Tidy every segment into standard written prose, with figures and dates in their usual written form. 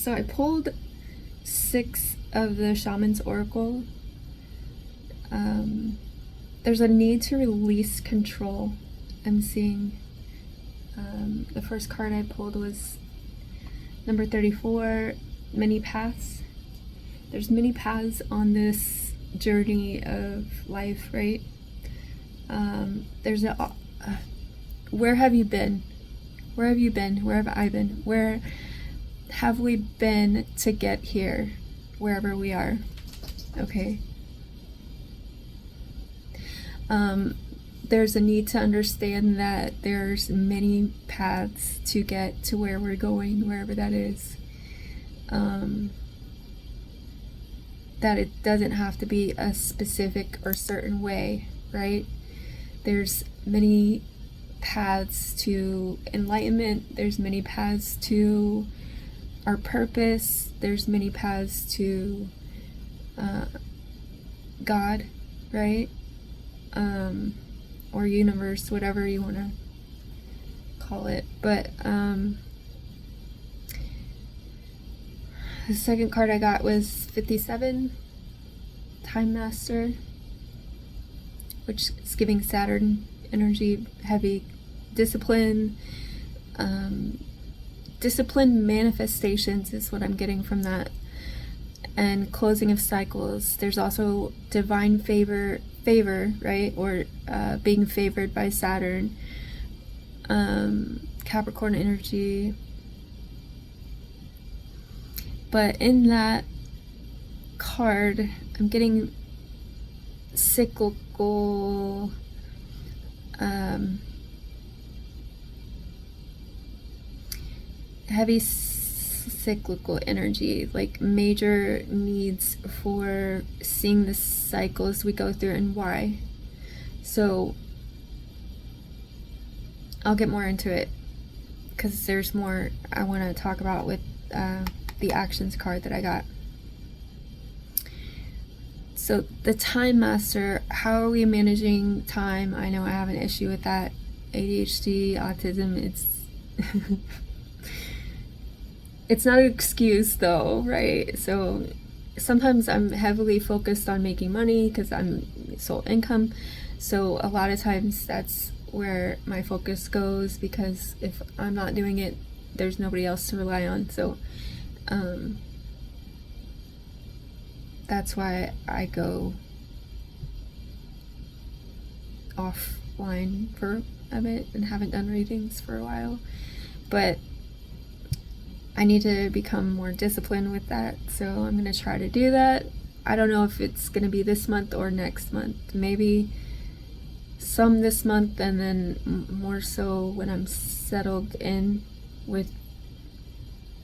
So I pulled 6 of the Shaman's Oracle. There's a need to release control. I'm seeing the first card I pulled was number 34, many paths. There's many paths on this journey of life, right? There's a where have you been? Where have you been? Where have I been? Where have we been to get here? Wherever we are. Okay. There's a need to understand that there's many paths to get to where we're going, wherever that is. That it doesn't have to be a specific or certain way, right? There's many paths to enlightenment. There's many paths to our purpose. There's many paths to God, right? Or universe, whatever you want to call it. But the second card I got was 57, Time Master, which is giving Saturn energy, heavy discipline. Discipline manifestations is what I'm getting from that. And closing of cycles. There's also divine favor, right? Or being favored by Saturn. Capricorn energy. But in that card, I'm getting cyclical, heavy cyclical energy, like major needs for seeing the cycles we go through and why. So I'll get more into it because there's more I want to talk about with the actions card that I got. So the Time Master, how are we managing time? I know I have an issue with that. ADHD, autism, it's not an excuse though, right? So sometimes I'm heavily focused on making money because I'm sole income. So a lot of times that's where my focus goes, because if I'm not doing it, there's nobody else to rely on. So that's why I go offline for a bit and haven't done readings for a while. But I need to become more disciplined with that, so I'm going to try to do that. I don't know if it's going to be this month or next month. Maybe some this month, and then more so when I'm settled in with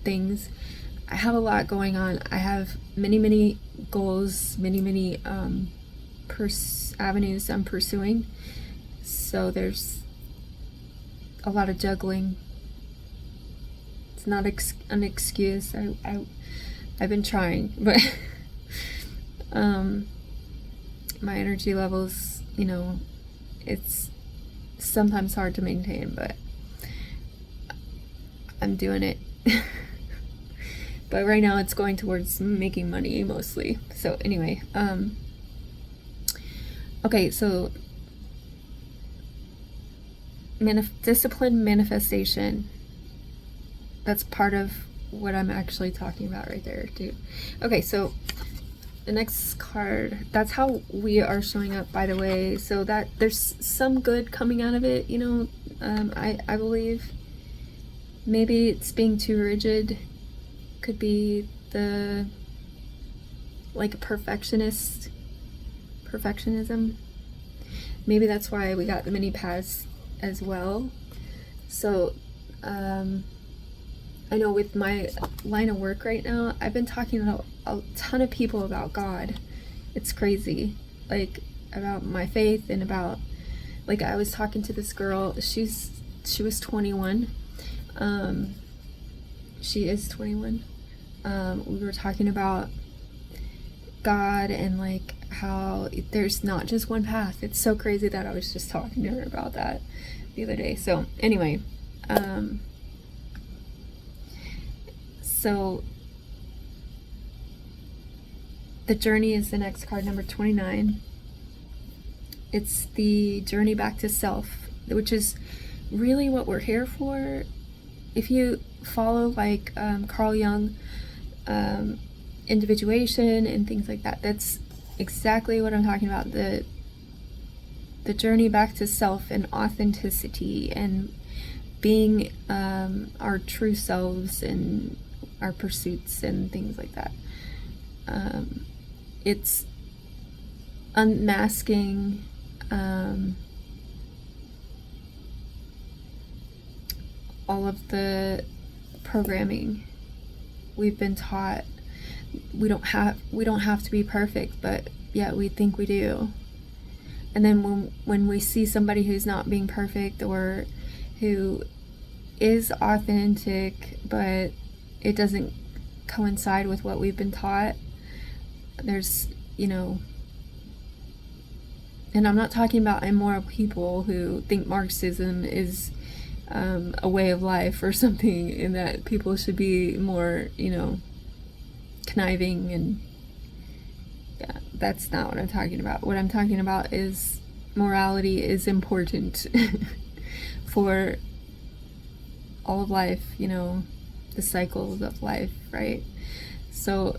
things. I have a lot going on. I have many goals, many avenues I'm pursuing. So there's a lot of juggling. It's not an excuse. I've been trying, but my energy levels, it's sometimes hard to maintain, but I'm doing it. But right now it's going towards making money mostly. So anyway, okay, so discipline manifestation. That's part of what I'm actually talking about right there, too. Okay, so the next card, that's how we are showing up, by the way. So that there's some good coming out of it, I believe. Maybe it's being too rigid. Could be the, like, perfectionism. Maybe that's why we got the mini paths as well. So, I know with my line of work right now, I've been talking to a ton of people about God. It's crazy. Like, about my faith and about, like, I was talking to this girl, she was 21. She is 21. We were talking about God and, like, how there's not just one path. It's so crazy that I was just talking to her about that the other day. So anyway, so The journey is the next card, number 29. It's the journey back to self, which is really what we're here for. If you follow like Carl Jung, individuation and things like that, that's exactly what I'm talking about. The journey back to self and authenticity and being our true selves and our pursuits and things like that. It's unmasking all of the programming we've been taught. We don't have to be perfect, but yet we think we do. And then when we see somebody who's not being perfect, or who is authentic but it doesn't coincide with what we've been taught, there's, and I'm not talking about immoral people who think Marxism is a way of life or something, and that people should be more, conniving, and yeah, that's not what I'm talking about. What I'm talking about is morality is important for all of life, the cycles of life, right? So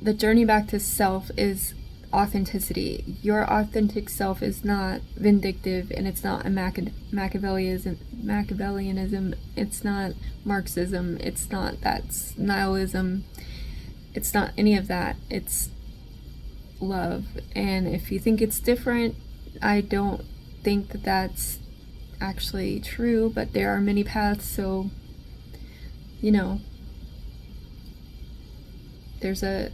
the journey back to self is authenticity. Your authentic self is not vindictive, and it's not a Machiavellianism. It's not Marxism. It's not, that's nihilism. It's not any of that. It's love. And if you think it's different, I don't think that that's actually true, but there are many paths, so there's a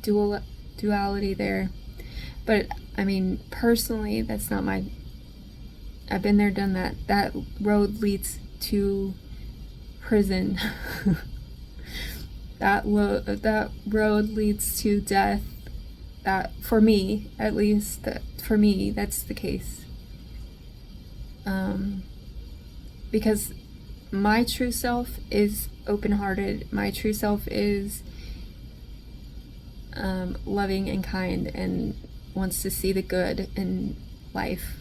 duality there. But I mean, personally, that's not my, I've been there, done that. That road leads to prison. that road leads to death. That, for me at least, for me, that's the case. Because my true self is open-hearted. My true self is loving and kind, and wants to see the good in life.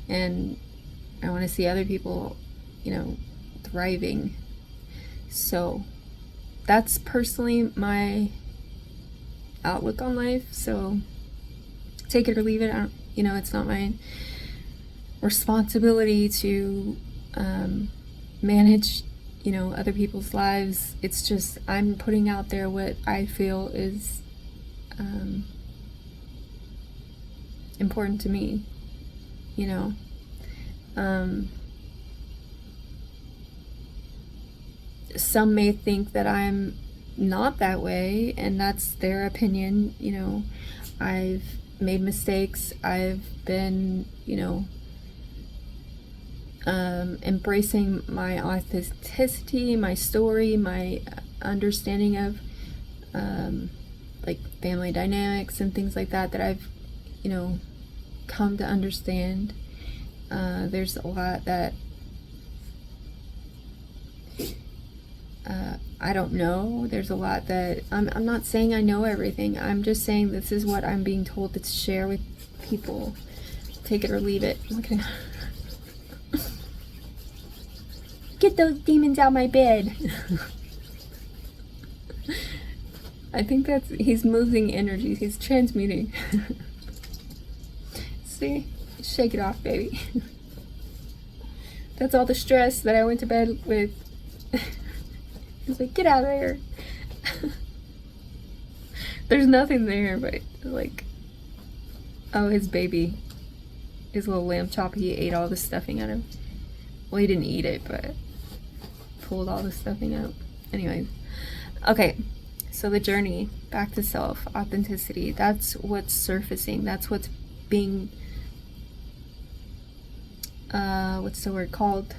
And I want to see other people, thriving. So that's personally my outlook on life. So take it or leave it. It's not my responsibility to manage other people's lives. It's just, I'm putting out there what I feel is important to me. Some may think that I'm not that way, and that's their opinion. I've made mistakes. I've been embracing my authenticity, my story, my understanding of like family dynamics and things like that I've come to understand. There's a lot that I don't know. There's a lot that I'm not saying I know everything. I'm just saying this is what I'm being told to share with people. Take it or leave it. Look at Get those demons out my bed. I think he's moving energies. He's transmuting. See? Shake it off, baby. That's all the stress that I went to bed with. He's like, get out of there. There's nothing there, but like, oh, his baby. His little lamb chop, he ate all the stuffing out of. Well, he didn't eat it, but pulled all the stuffing out. Anyway, okay, so the journey back to self, authenticity, that's what's surfacing. That's what's being, what's the word called?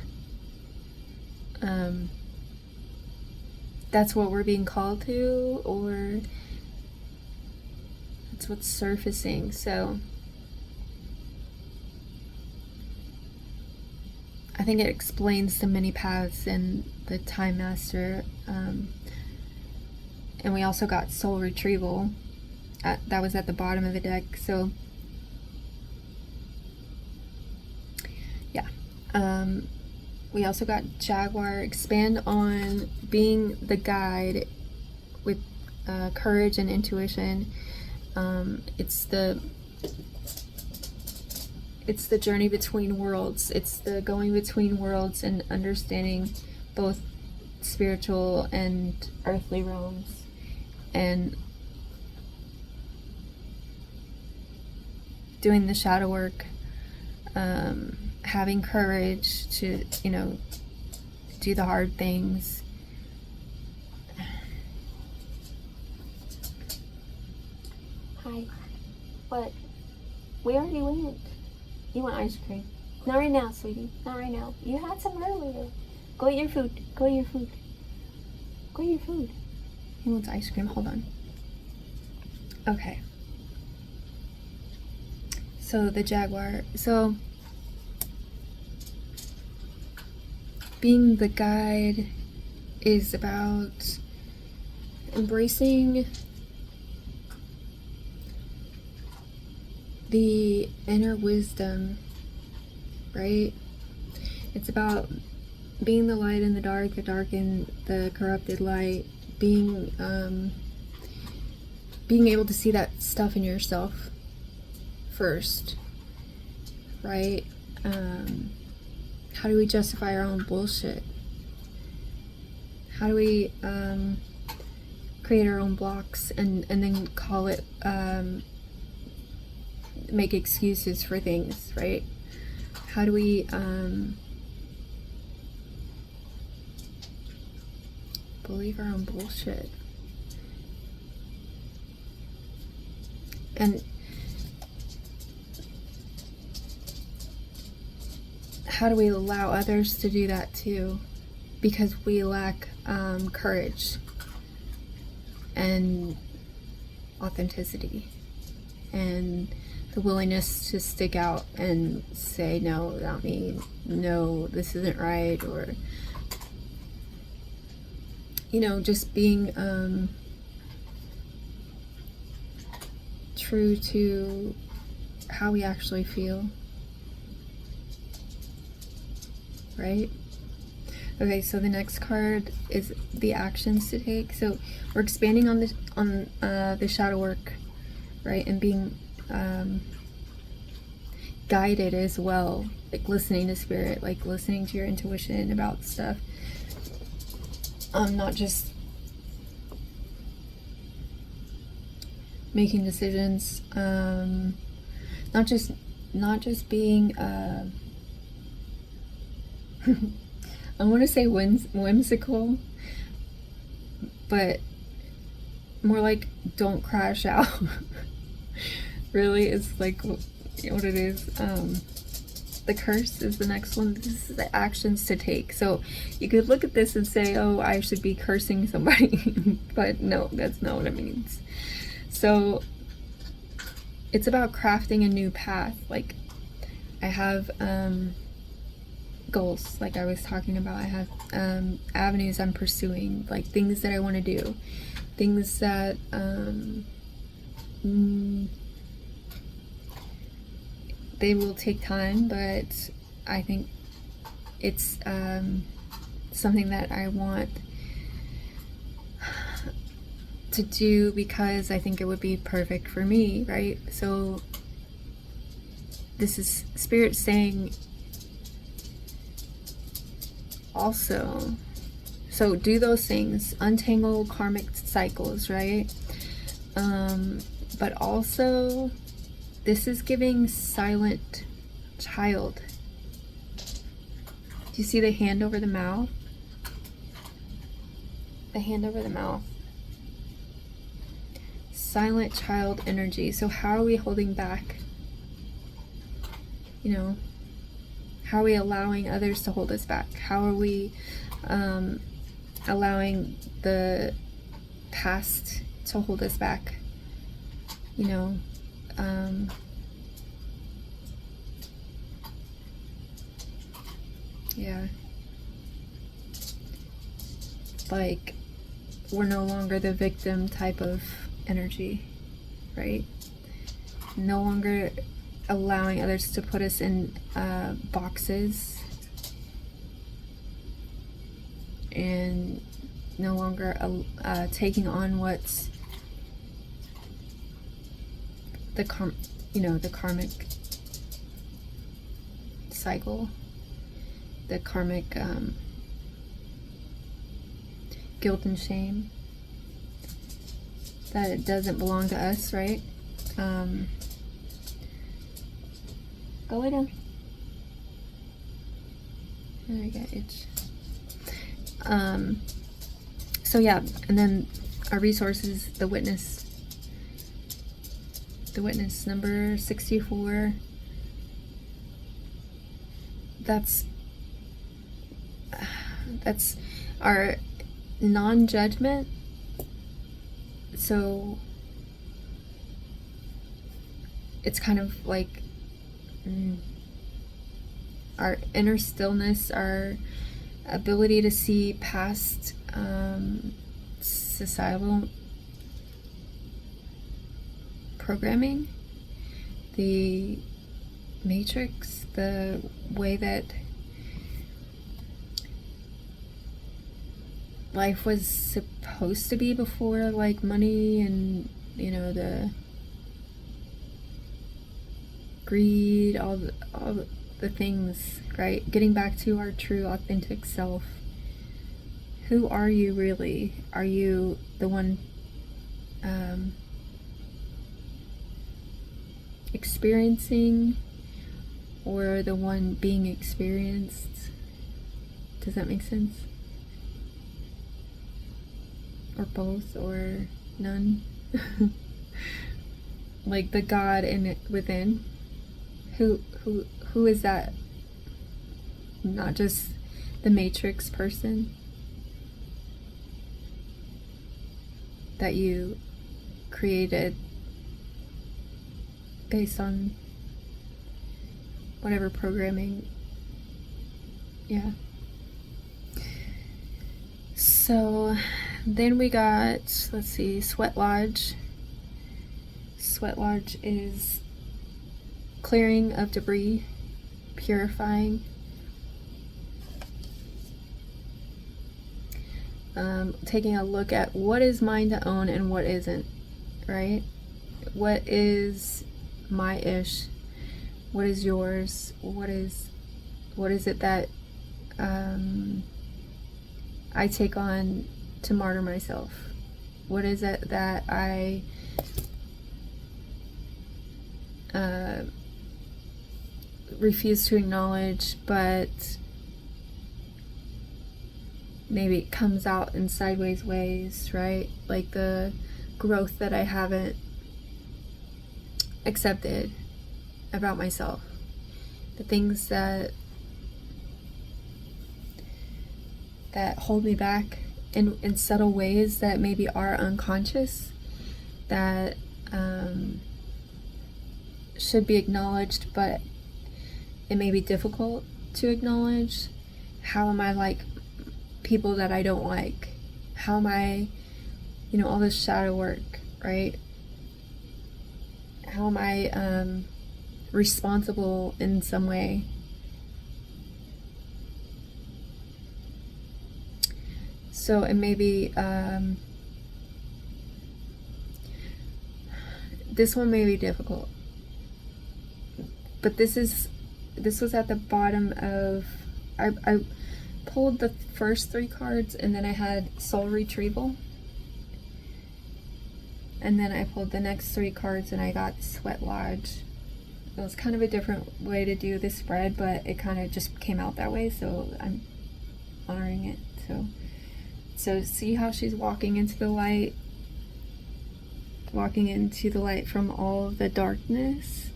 That's what we're being called to, or that's what's surfacing. So I think it explains the many paths in the Time Master. And we also got soul retrieval. That was at the bottom of the deck. So yeah. We also got Jaguar. Expand on being the guide with courage and intuition. It's the journey between worlds. It's the going between worlds and understanding both spiritual and earthly realms, and doing the shadow work, having courage to, do the hard things. Hi. What? We already went. You want ice cream? Not right now, sweetie. Not right now. You had some earlier. Go eat your food. Go eat your food. Go eat your food. He wants ice cream. Hold on. Okay. So the Jaguar. So being the guide is about embracing the inner wisdom, right? It's about being the light in the dark in the corrupted light, being able to see that stuff in yourself first, right? How do we justify our own bullshit? How do we create our own blocks and then call it, make excuses for things, right? How do we believe our own bullshit? And how do we allow others to do that too? Because we lack courage and authenticity and the willingness to stick out and say, no, not me, no, this isn't right, or just being true to how we actually feel, right? Okay, so the next card is the actions to take. So we're expanding on the shadow work, right, and being guided as well, like listening to spirit, like listening to your intuition about stuff. Not just making decisions, not just being I want to say whimsical, but more like don't crash out. Really, it's like what it is. The curse is the next one. This is the actions to take. So you could look at this and say, oh, I should be cursing somebody. But no, that's not what it means. So it's about crafting a new path. Like I have goals, like I was talking about. I have avenues I'm pursuing, like things that I want to do, things that they will take time, but I think it's something that I want to do because I think it would be perfect for me, right? So this is Spirit saying also, so do those things, untangle karmic cycles, right? But also this is giving silent child. Do you see the hand over the mouth? The hand over the mouth. Silent child energy. So how are we holding back? How are we allowing others to hold us back? How are we allowing the past to hold us back? Yeah. Like we're no longer the victim type of energy, right? No longer allowing others to put us in boxes, and no longer taking on what's the karmic cycle, the karmic guilt and shame, that it doesn't belong to us, right? Go lay down. There we go, itch. So yeah, and then our resources, the witness number 64. That's our non-judgment. So it's kind of like our inner stillness, our ability to see past societal programming, the matrix, the way that life was supposed to be before, like money and, you know, the greed, all the things, right? Getting back to our true authentic self. Who are you really? Are you the one experiencing, or the one being experienced? Does that make sense? Or both, or none? Like the God in it within. Who is that? Not just the matrix person that you created based on whatever programming. Yeah. So then we got, let's see, Sweat Lodge. Sweat Lodge is clearing of debris, purifying, taking a look at what is mine to own and what isn't, right? What is my ish? What is yours? What is it that I take on to martyr myself? What is it that I refuse to acknowledge, but maybe it comes out in sideways ways, right? Like the growth that I haven't accepted about myself, the things that hold me back in subtle ways that maybe are unconscious, that should be acknowledged, but it may be difficult to acknowledge. How am I like people that I don't like? How am I, all this shadow work, right? How am I responsible in some way? So it may be, this one may be difficult, but this was at the bottom of, I pulled the first 3 cards, and then I had soul retrieval, and then I pulled the next 3 cards and I got Sweat Lodge. It was kind of a different way to do this spread, but it kind of just came out that way, so I'm honoring it. So see how she's walking into the light from all of the darkness.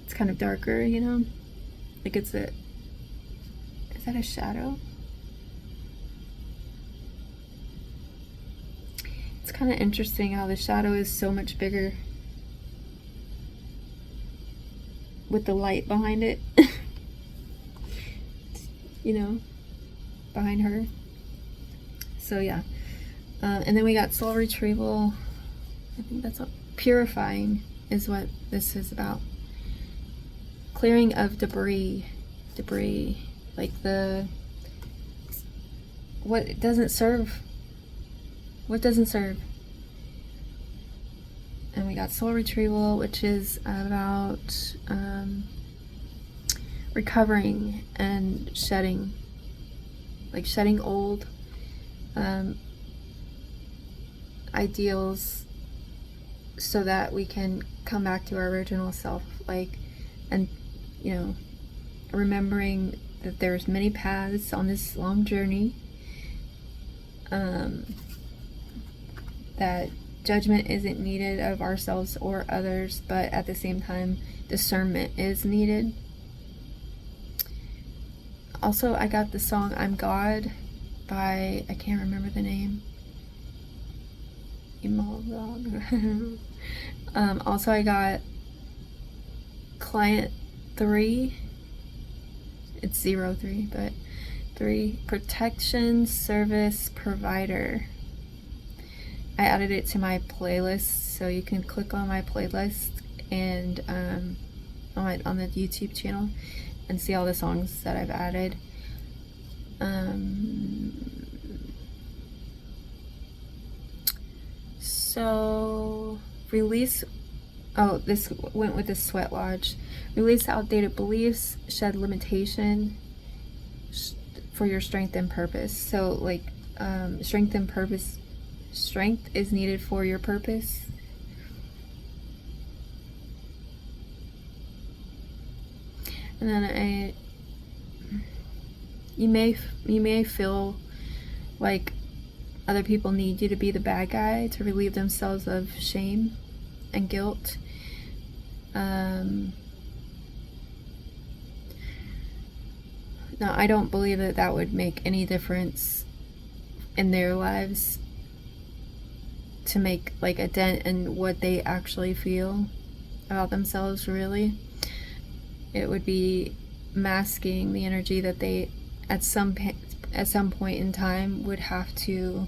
It's kind of darker, like is that a shadow? It's kind of interesting how the shadow is so much bigger with the light behind it. Behind her. So yeah, And then we got soul retrieval. I think that's what purifying is what this is about. Clearing of debris, like what doesn't serve. And we got soul retrieval, which is about recovering and shedding, like shedding old ideals so that we can come back to our original self, like, and remembering that there's many paths on this long journey, that judgment isn't needed of ourselves or others, but at the same time discernment is needed. Also, I got the song I'm God by, I can't remember the name. Also, I got Client 3. It's 03, but 3. Protection Service Provider. I added it to my playlist, so you can click on my playlist and on the YouTube channel and see all the songs that I've added. So release, this went with the Sweat Lodge. Release outdated beliefs, shed limitation for your strength and purpose. So like strength and purpose, strength is needed for your purpose. And then you may feel like other people need you to be the bad guy to relieve themselves of shame and guilt. Now, I don't believe that that would make any difference in their lives to make like a dent in what they actually feel about themselves. Really, it would be masking the energy that they at some point in time would have to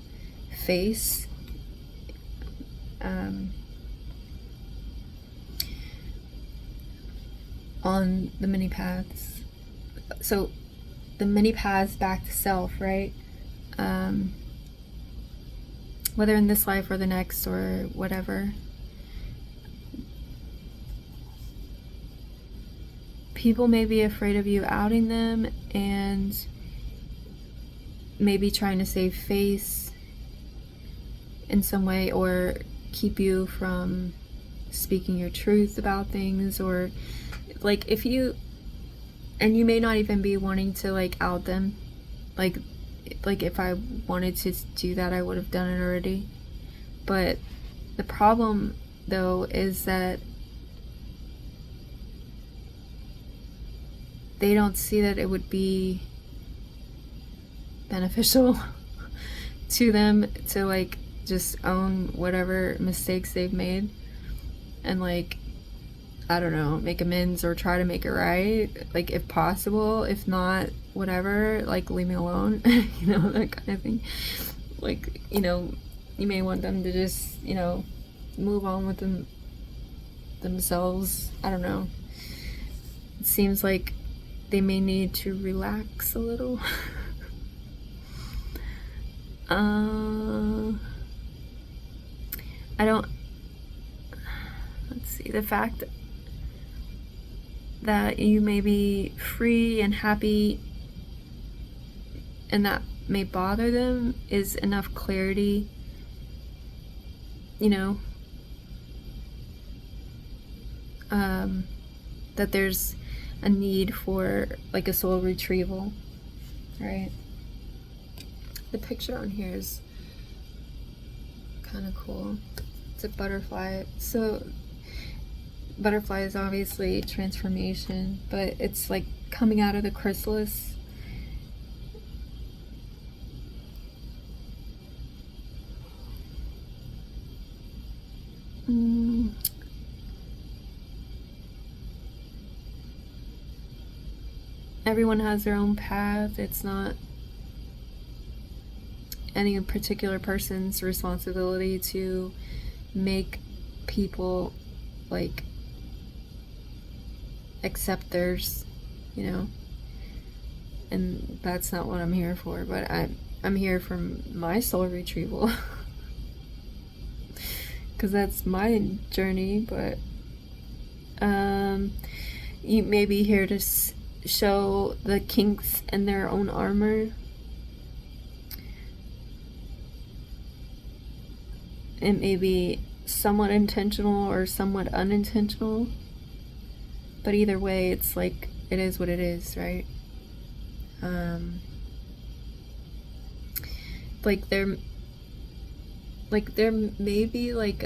face. On the many paths. So the many paths back to self, right? Whether in this life or the next or whatever. People may be afraid of you outing them and maybe trying to save face in some way, or keep you from speaking your truth about things, or like if you, and you may not even be wanting to like out them, like if I wanted to do that, I would have done it already. But the problem though is that they don't see that it would be beneficial to them to like just own whatever mistakes they've made and like, I don't know, make amends or try to make it right, like if possible. If not, whatever, like leave me alone. That kind of thing. Like, you may want them to just, move on with themselves. I don't know. It seems like they may need to relax a little. Let's see, the fact that you may be free and happy and that may bother them is enough clarity, that there's a need for like a soul retrieval, right? The picture on here is kind of cool. It's a butterfly. So butterfly is obviously transformation, but it's like coming out of the chrysalis. Everyone has their own path. It's not any particular person's responsibility to make people like accept theirs, you know, and that's not what I'm here for. But I'm here for my soul retrieval because that's my journey. But you may be here to show the kinks in their own armor. It may be somewhat intentional or somewhat unintentional, but either way, it's like, it is what it is, right? Like there may be like,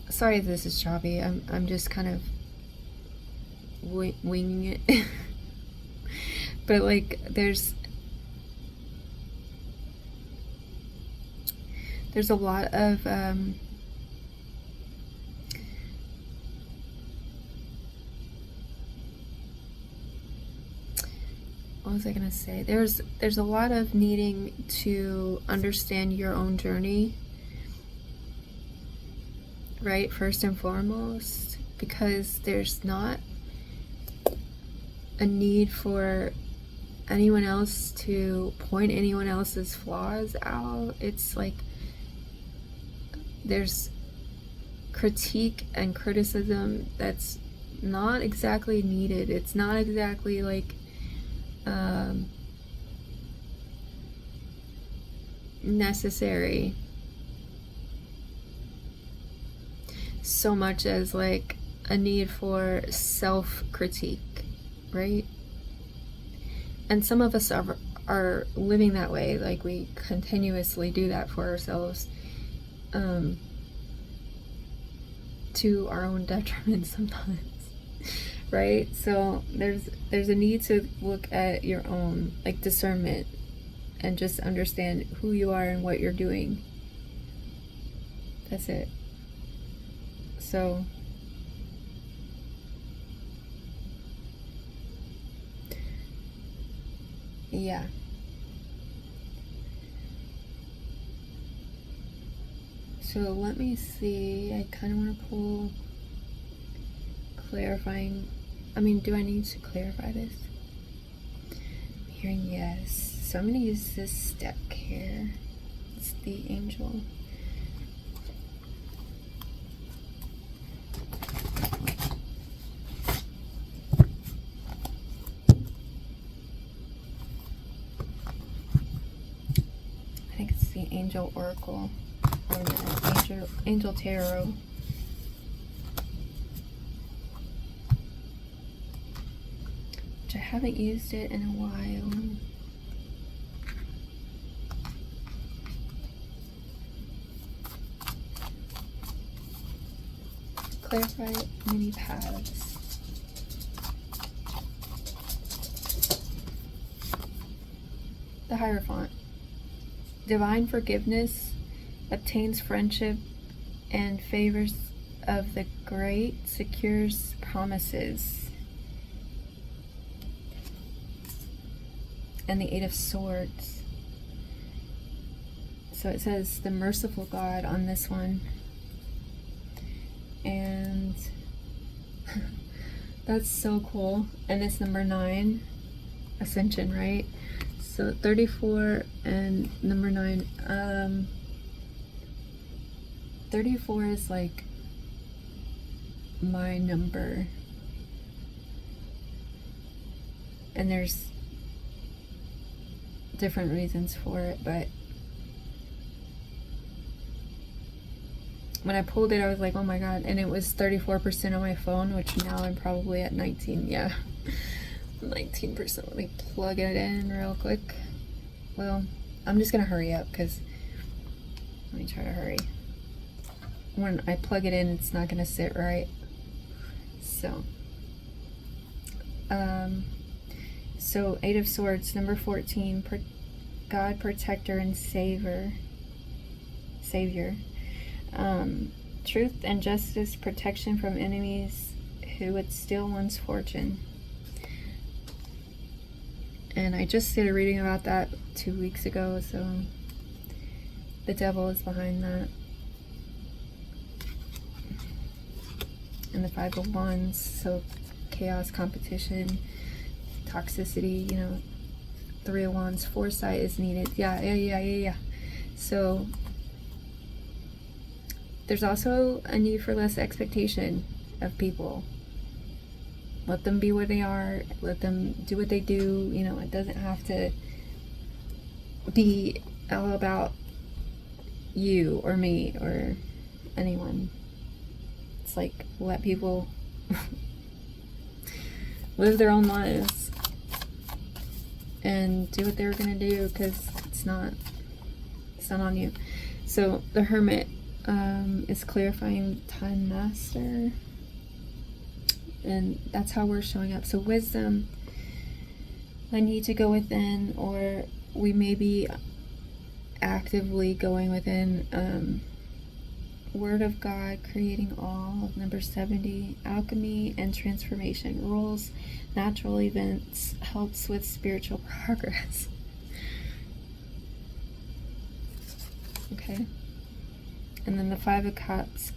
sorry if this is choppy, I'm just kind of winging it. But like there's a lot of what was I gonna say? There's a lot of needing to understand your own journey, right? First and foremost, because there's not a need for anyone else to point anyone else's flaws out. It's like there's critique and criticism that's not exactly needed. It's not exactly like necessary so much as like a need for self-critique, right? And some of us are living that way. Like we continuously do that for ourselves, to our own detriment sometimes. Right? So there's a need to look at your own like discernment and just understand who you are and what you're doing. That's it. So yeah. So let me see. I kind of want to pull clarifying. I mean, do I need to clarify this? I'm hearing yes. So I'm going to use this deck here. It's the angel. I think it's the angel oracle or the angel tarot. I haven't used it in a while. Clarify many paths. The Hierophant. Divine forgiveness obtains friendship and favors of the great, secures promises. And the Eight of Swords. So it says the merciful God on this one. And that's so cool. And it's number 9, Ascension, right? So 34 and number 9. 34 is like my number. And there's different reasons for it, but when I pulled it I was like, oh my god. And it was 34% on my phone, which now I'm probably at 19. Yeah, 19%. Let me plug it in real quick. Well, I'm just gonna hurry up because let me try to hurry. When I plug it in, it's not gonna sit right. So so 8 of Swords, number 14, God, protector and savior. Truth and justice, protection from enemies who would steal one's fortune. And I just started reading about that 2 weeks ago, so the devil is behind that. And the Five of Wands, so chaos, competition, toxicity, you know. Three of Wands, foresight is needed. Yeah. So there's also a need for less expectation of people. Let them be where they are. Let them do what they do. You know, it doesn't have to be all about you or me or anyone. It's like, let people live their own lives and do what they're gonna do, because it's not on you. So the Hermit is clarifying time master, and that's how we're showing up. So wisdom, I need to go within, or we may be actively going within. Word of God, creating all. Number 70, alchemy and transformation. Rules, natural events, helps with spiritual progress. Okay. And then the Five of Cups,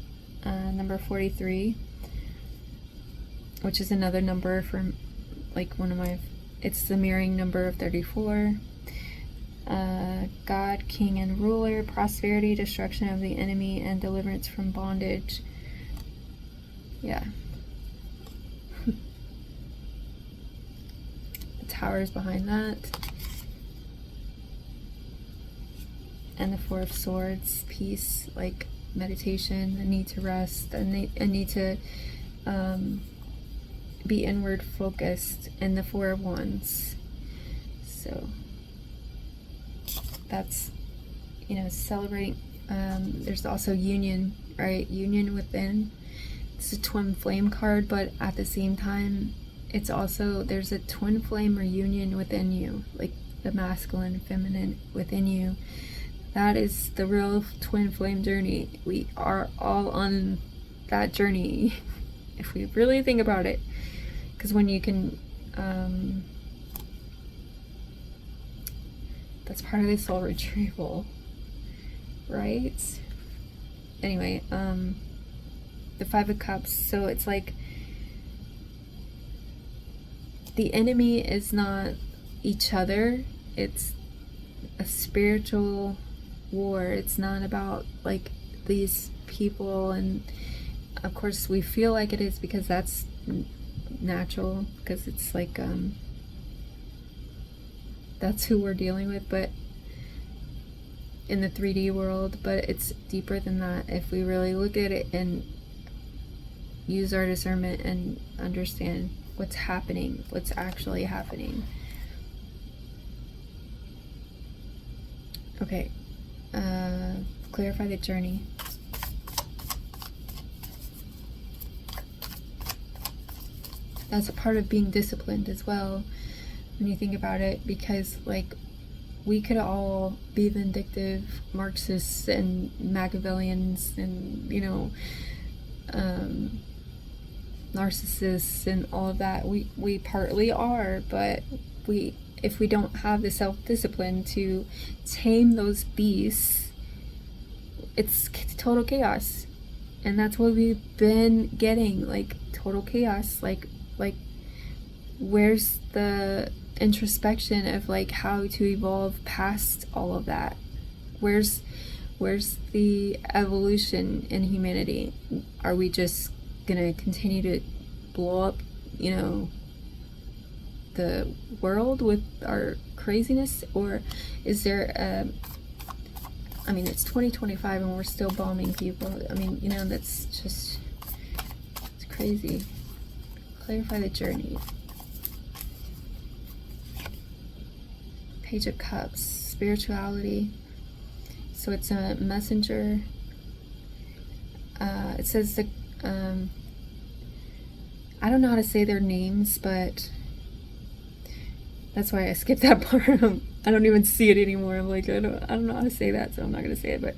number 43, which is another number from, like, one of my, it's the mirroring number of 34. God, king and ruler, prosperity, destruction of the enemy, and deliverance from bondage. Yeah. The Tower is behind that. And the Four of Swords, peace, like meditation, a need to rest, a need to be inward focused, and the Four of Wands. So that's, you know, celebrating. There's also union, right? Union within. It's a twin flame card, but at the same time, it's also, there's a twin flame or union within you, like the masculine and feminine within you. That is the real twin flame journey. We are all on that journey, if we really think about it. Because when you can, that's part of the soul retrieval, right? Anyway, the Five of Cups. So it's like the enemy is not each other. It's a spiritual war. It's not about like these people, and of course we feel like it is because that's natural, because it's like that's who we're dealing with, but in the 3D world. But it's deeper than that if we really look at it and use our discernment and understand what's happening, what's actually happening. Okay, clarify the journey. That's a part of being disciplined as well, when you think about it, because like we could all be vindictive Marxists and Machiavellians and, you know, narcissists and all of that. We partly are, but if we don't have the self-discipline to tame those beasts, it's total chaos. And that's what we've been getting, like total chaos. Like where's the introspection of like how to evolve past all of that? Where's the evolution in humanity? Are we just gonna continue to blow up, you know, the world with our craziness? Or is there I mean, it's 2025 and we're still bombing people. I mean, you know, that's just, it's crazy. Clarify the journey. Page of Cups, spirituality. So it's a messenger. It says the I don't know how to say their names, but that's why I skipped that part. I don't even see it anymore. I'm like, I don't know how to say that, so I'm not gonna say it. But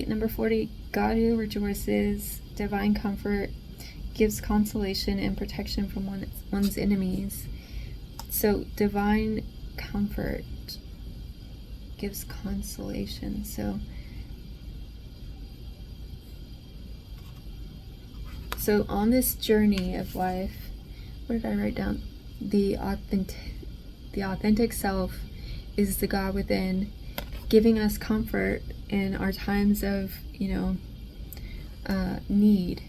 number 40, God who rejoices, divine comfort, gives consolation and protection from one's enemies. So divine comfort gives consolation. So on this journey of life, what did I write down? The authentic self is the God within, giving us comfort in our times of, need,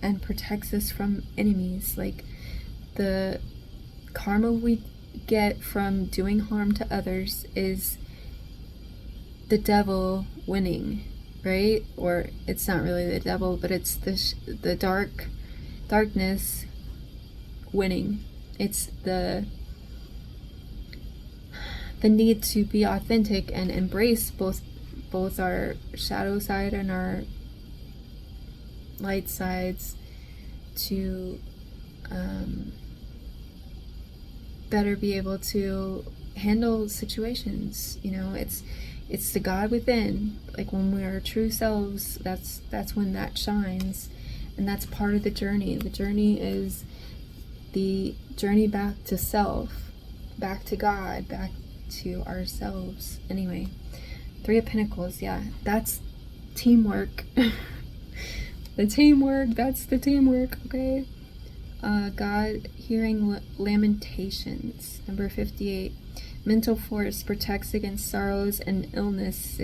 and protects us from enemies. Like the karma we get from doing harm to others is the devil winning, right? Or it's not really the devil, but it's the darkness winning. It's the need to be authentic and embrace both our shadow side and our light sides to better be able to handle situations. It's the God within. Like when we are true selves, that's when that shines, and that's part of the journey. The journey is the journey back to self, back to God, back to ourselves. Anyway, Three of Pentacles, yeah, that's teamwork. That's the teamwork, okay? God hearing lamentations. Number 58. Mental force protects against sorrows and illness.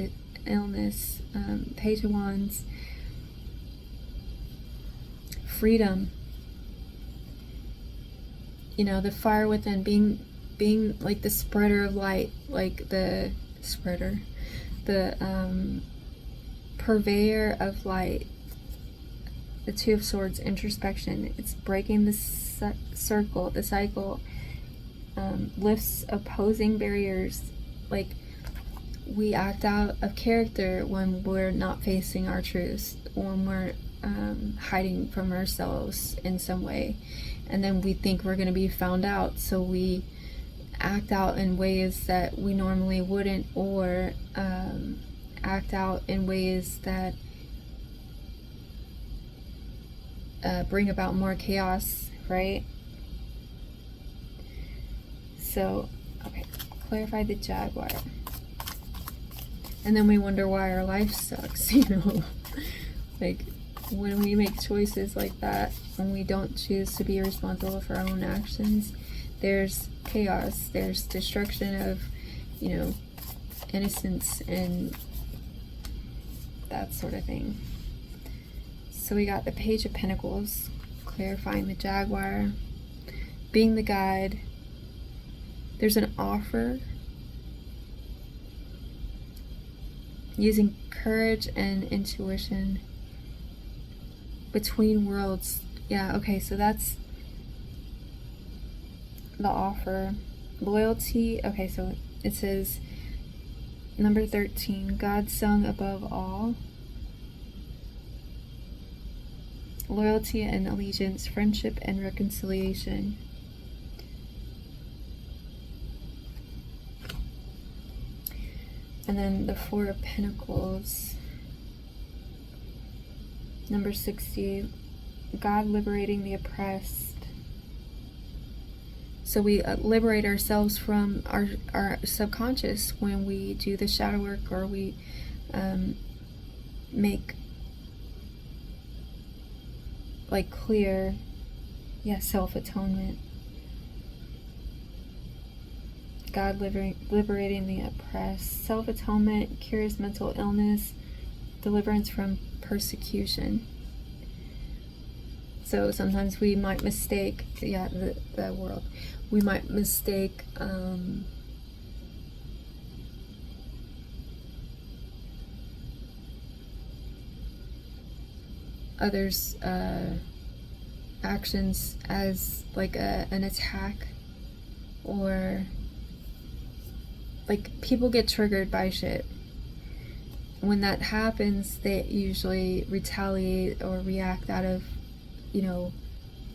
Page of Wands. Freedom. The fire within, being like the spreader of light, like the purveyor of light. The Two of Swords, introspection. It's breaking the cycle, lifts opposing barriers. Like we act out of character when we're not facing our truths, when we're hiding from ourselves in some way, and then we think we're going to be found out, so we act out in ways that we normally wouldn't, or act out in ways that bring about more chaos, right? So, okay, clarify the Jaguar. And then we wonder why our life sucks, like when we make choices like that, when we don't choose to be responsible for our own actions, there's chaos, there's destruction of, innocence and that sort of thing. So we got the Page of Pentacles, clarifying the Jaguar, being the guide. There's an offer, using courage and intuition, between worlds. Yeah, okay, so that's the offer. Loyalty, okay, so it says number 13, God sung above all. Loyalty and allegiance, friendship and reconciliation. And then the Four of Pentacles, number 60, God liberating the oppressed. So we liberate ourselves from our subconscious when we do the shadow work, or we make like clear, self-atonement. God liberating the oppressed. Self-atonement cures mental illness, deliverance from persecution. So sometimes we might mistake, the world. We might mistake others' actions as like an attack, or like people get triggered by shit. When that happens, they usually retaliate or react out of,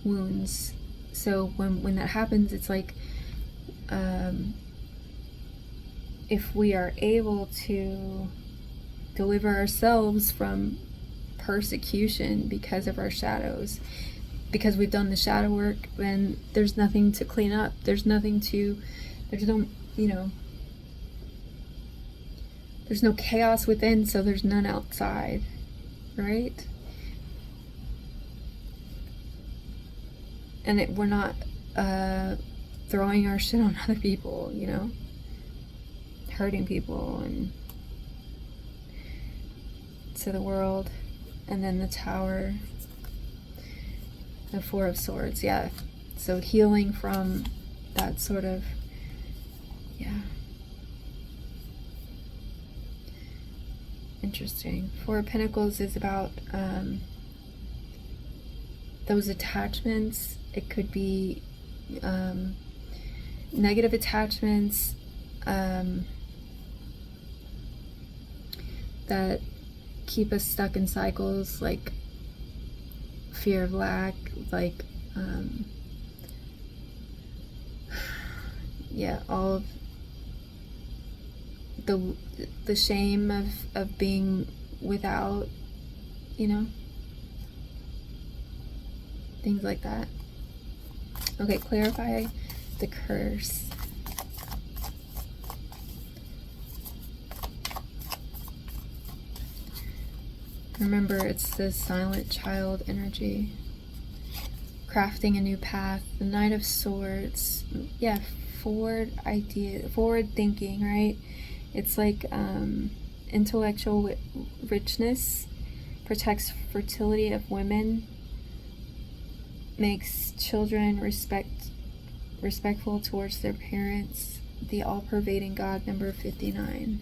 wounds. So when that happens, it's like if we are able to deliver ourselves from persecution because of our shadows, because we've done the shadow work, then there's nothing to clean up. There's no, there's no chaos within, so there's none outside, right? And we're not throwing our shit on other people, hurting people and to the world. And then the Tower, the Four of Swords, yeah. So healing from that sort of, interesting. Four of Pentacles is about those attachments. It could be negative attachments that keep us stuck in cycles, like fear of lack, like all of the shame of being without, things like that. Okay, clarify the curse. Remember, it's the silent child energy. Crafting a new path. The Knight of Swords. Yeah, forward thinking, right? It's like intellectual richness, protects fertility of women, makes children respectful towards their parents. The all-pervading God, number 59.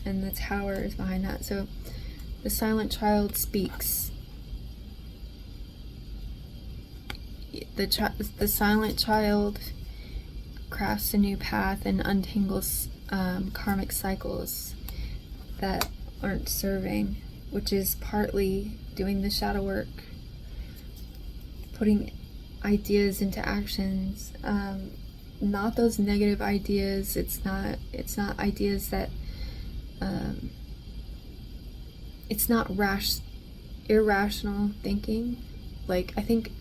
And the Tower is behind that. So the silent child speaks. The silent child crafts a new path and untangles karmic cycles that aren't serving, which is partly doing the shadow work, putting ideas into actions, not those negative ideas. It's not ideas that it's not irrational thinking. Like, I think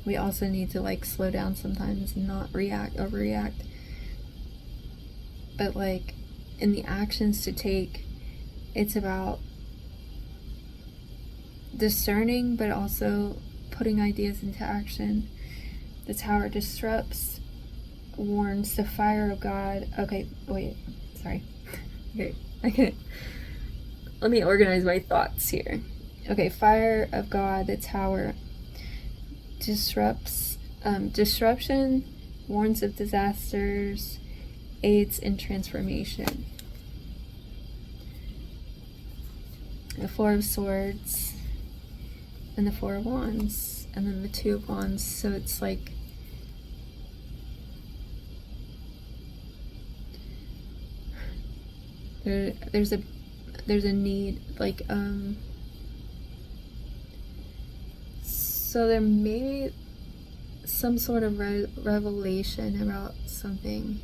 we also need to slow down sometimes and not overreact. But in the actions to take, it's about discerning, but also putting ideas into action. The Tower disrupts, warns the fire of God. Okay, wait, sorry. Okay, let me organize my thoughts here. Okay, fire of God, the Tower disrupts, disruption, warns of disasters, aids in transformation. The Four of Swords and the Four of Wands, and then the Two of Wands. So it's like there's a need, so there may be some sort of revelation about something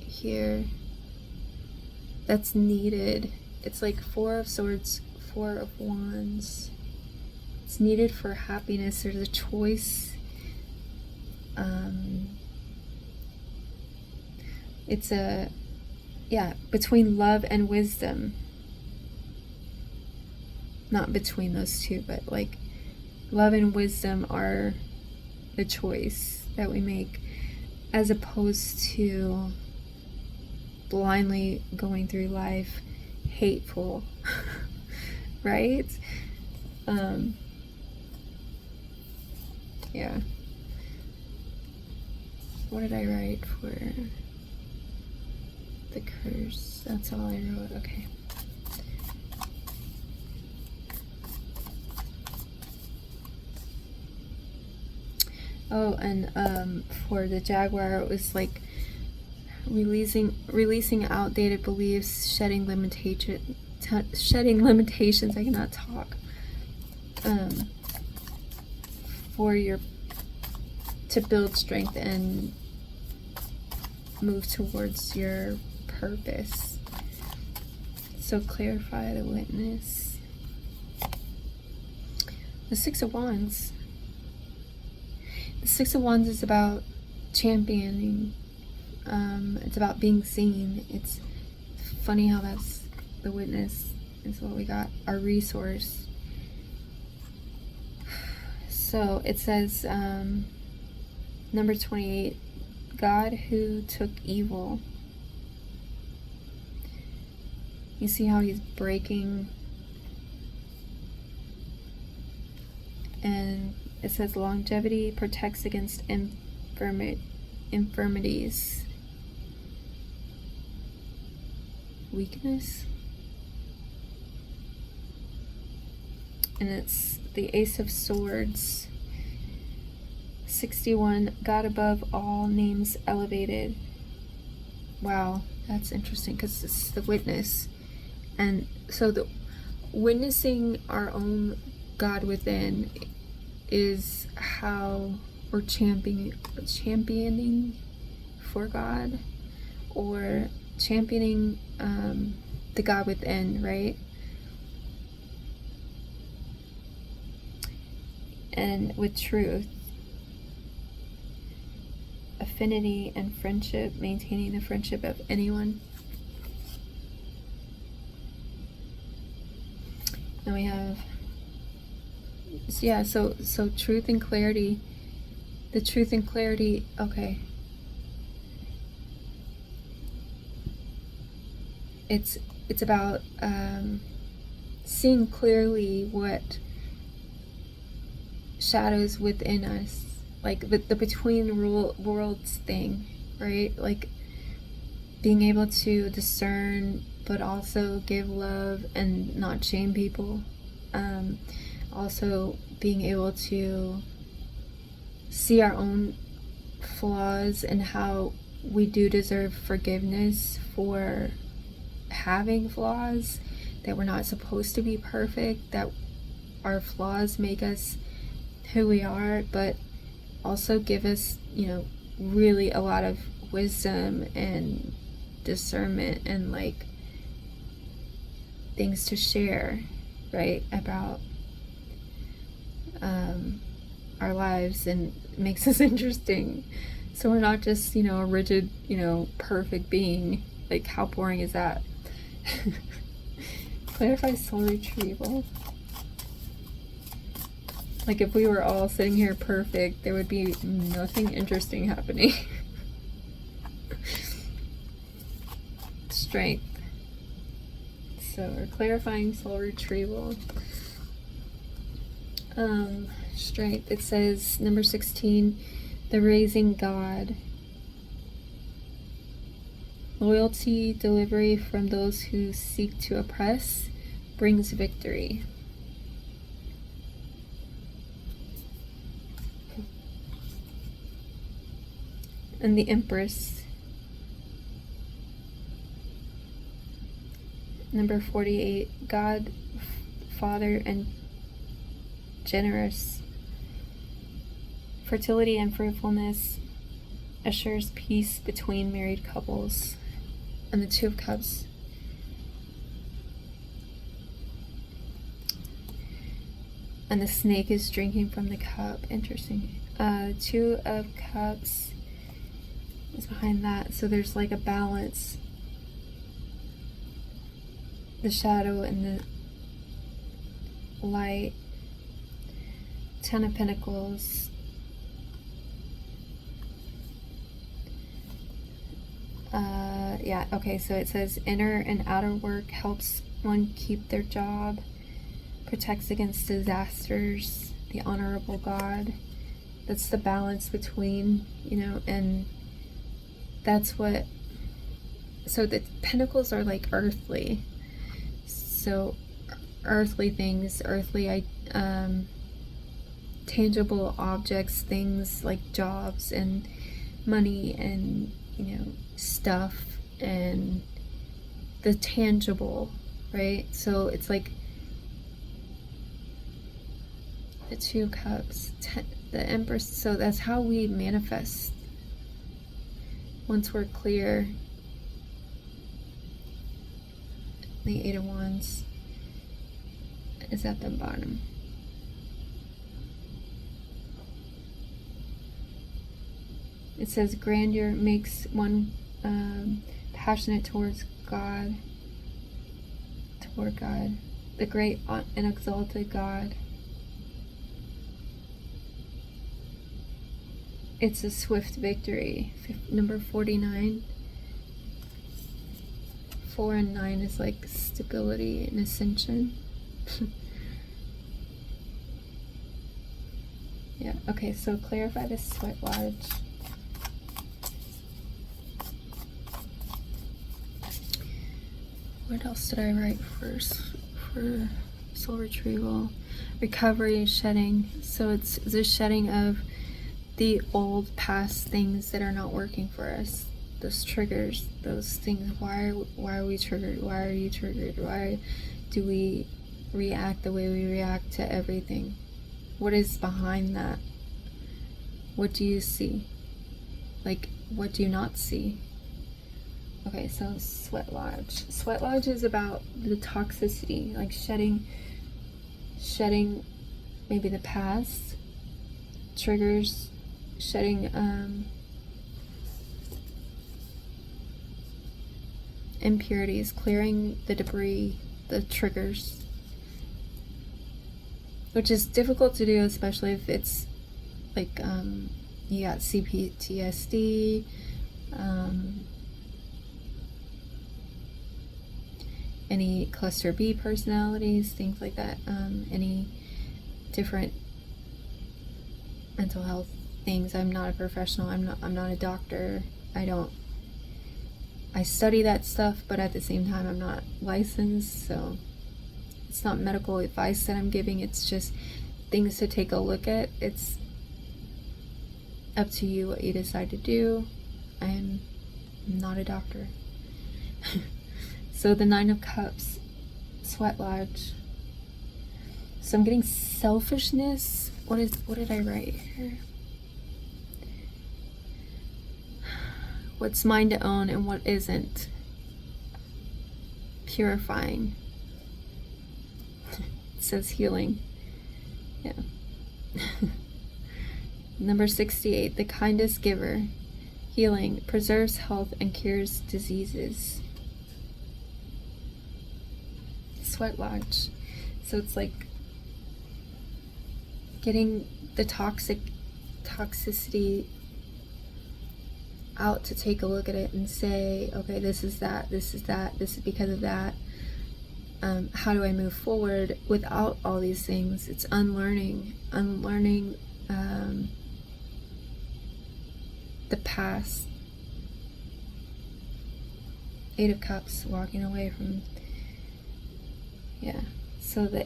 here that's needed. It's like Four of Swords, Four of Wands. It's needed for happiness. There's a choice. It's between love and wisdom. Not between those two, but love and wisdom are the choice that we make, as opposed to blindly going through life hateful, right? What did I write for the curse? That's all I wrote. Okay. Oh, and for the Jaguar, it was releasing outdated beliefs, shedding limitations. I cannot talk. To build strength and move towards your purpose. So clarify the witness. The Six of Wands. The Six of Wands is about championing. It's about being seen. It's funny how that's the witness is what we got, our resource. So it says, number 28, God who took evil. You see how he's breaking, and it says longevity protects against infirmities. Weakness. And it's the Ace of Swords. 61, God above all names elevated. Wow, that's interesting because it's the witness. And so the witnessing our own God within is how we're championing for God, or championing the God within, right? And with truth, affinity and friendship, maintaining the friendship of anyone. And we have, yeah, so truth and clarity. The truth and clarity, okay. It's about seeing clearly what shadows within us, like the between worlds thing, right? Like being able to discern but also give love and not shame people. Also being able to see our own flaws and how we do deserve forgiveness for having flaws, that we're not supposed to be perfect, that our flaws make us who we are, but also give us, you know, really a lot of wisdom and discernment and like things to share, right, about our lives, and makes us interesting. So we're not just, you know, a rigid, you know, perfect being. Like, how boring is that? Clarify soul retrieval. Like, if we were all sitting here perfect, there would be nothing interesting happening. Strength. So we're clarifying soul retrieval. Strength. It says, number 16, the raising God. Loyalty, delivery from those who seek to oppress, brings victory. And the Empress. Number 48, God, Father, and generous. Fertility and fruitfulness assures peace between married couples. And the Two of Cups. And the snake is drinking from the cup. Interesting. Two of Cups is behind that. So there's like a balance. The shadow and the light. 10 of Pentacles. Yeah, okay, so it says inner and outer work helps one keep their job, protects against disasters, the honorable God. That's the balance between, you know, and that's what, so the pentacles are like earthly. So earthly things, earthly, tangible objects, things like jobs and money and, you know, stuff, and the tangible, right? So it's like the Two Cups, the Empress. So that's how we manifest. Once we're clear The Eight of Wands is at the bottom. It says grandeur makes one passionate toward God, the great and exalted God. It's a swift victory. Number 49. 4 and 9 is like stability and ascension. Yeah, okay, so clarify the sweat lodge. What else did I write first for soul retrieval? Recovery, shedding. So it's the shedding of the old past things that are not working for us. Those triggers, those things. Why are we triggered? Why are you triggered? Why do we react the way we react to everything? What is behind that? What do you see? Like, what do you not see? Okay, so sweat lodge. Sweat lodge is about the toxicity, like shedding maybe the past triggers, shedding impurities, clearing the debris, the triggers, which is difficult to do, especially if it's like you got CPTSD, any cluster B personalities, things like that, any different mental health things. I'm not a professional. I'm not a doctor. I study that stuff, but at the same time I'm not licensed, so it's not medical advice that I'm giving. It's just things to take a look at. It's up to you what you decide to do. I'm not a doctor. So the 9 of Cups, sweat lodge. So I'm getting selfishness. What did I write here? What's mine to own and what isn't. Purifying. It says healing. Yeah. Number 68, the kindest giver. Healing, preserves health and cures diseases. Sweat lodge. So it's like getting the toxicity out, to take a look at it and say, okay, this is that, this is that, this is because of that. How do I move forward without all these things? It's unlearning the past. 8 of Cups, walking away from, yeah. So the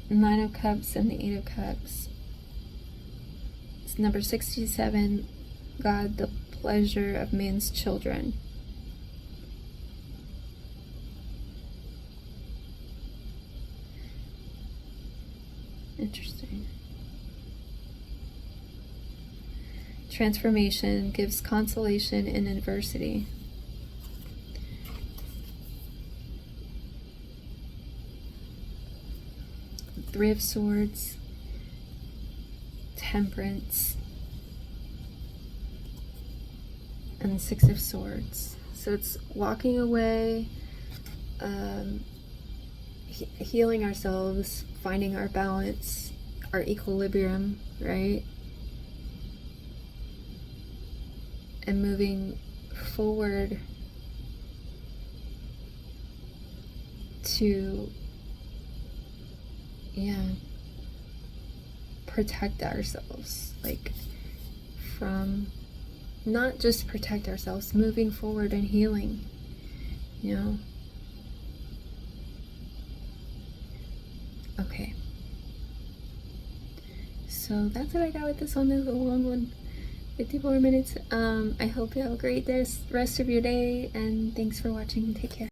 9 of Cups and the 8 of Cups. It's number 67, God, the pleasure of man's children. Interesting. Transformation gives consolation in adversity. Three of Swords, Temperance, and the 6 of Swords. So it's walking away, healing ourselves, finding our balance, our equilibrium, right? And moving forward to, protect ourselves, like from, not just protect ourselves, moving forward and healing, Okay, so that's what I got with this one. This is a long one, 54 minutes. I hope you have a great rest of your day, and thanks for watching. Take care.